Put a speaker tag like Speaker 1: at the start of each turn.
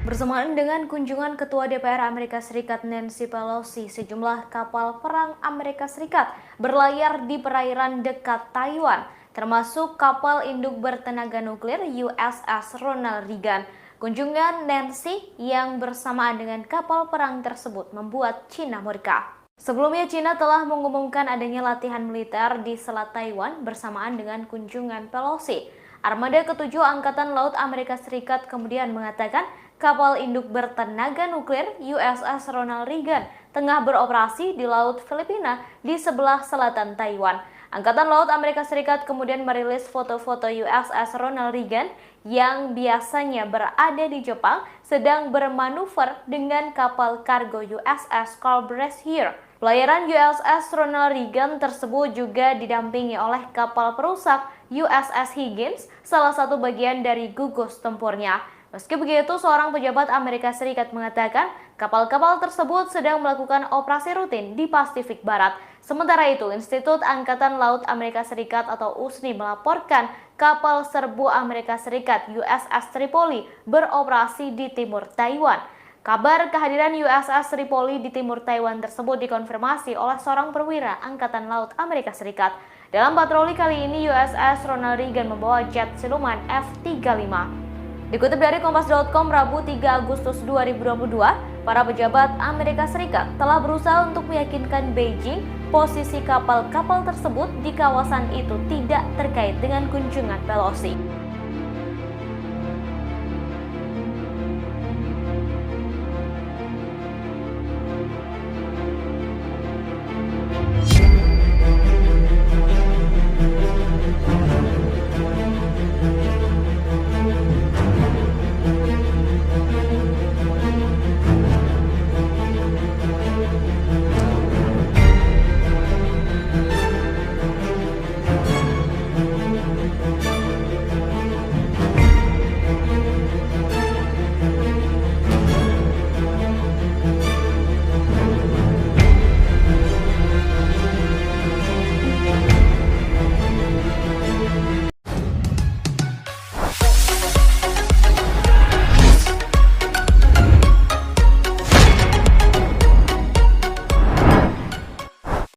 Speaker 1: Bersamaan dengan kunjungan Ketua DPR Amerika Serikat Nancy Pelosi, sejumlah kapal perang Amerika Serikat berlayar di perairan dekat Taiwan, termasuk kapal induk bertenaga nuklir USS Ronald Reagan. Kunjungan Nancy yang bersamaan dengan kapal perang tersebut membuat China murka. Sebelumnya, China telah mengumumkan adanya latihan militer di Selat Taiwan bersamaan dengan kunjungan Pelosi. Armada ke-7 Angkatan Laut Amerika Serikat kemudian mengatakan kapal induk bertenaga nuklir USS Ronald Reagan tengah beroperasi di Laut Filipina di sebelah selatan Taiwan. Angkatan Laut Amerika Serikat kemudian merilis foto-foto USS Ronald Reagan yang biasanya berada di Jepang sedang bermanuver dengan kapal kargo USS Carl Brashear. Pelayaran USS Ronald Reagan tersebut juga didampingi oleh kapal perusak USS Higgins, salah satu bagian dari gugus tempurnya. Meski begitu, seorang pejabat Amerika Serikat mengatakan kapal-kapal tersebut sedang melakukan operasi rutin di Pasifik Barat. Sementara itu, Institut Angkatan Laut Amerika Serikat atau USNI melaporkan kapal serbu Amerika Serikat USS Tripoli beroperasi di timur Taiwan. Kabar kehadiran USS Tripoli di timur Taiwan tersebut dikonfirmasi oleh seorang perwira Angkatan Laut Amerika Serikat. Dalam patroli kali ini, USS Ronald Reagan membawa jet siluman F-35. Dikutip dari Kompas.com Rabu 3 Agustus 2022, para pejabat Amerika Serikat telah berusaha untuk meyakinkan Beijing posisi kapal-kapal tersebut di kawasan itu tidak terkait dengan kunjungan Pelosi.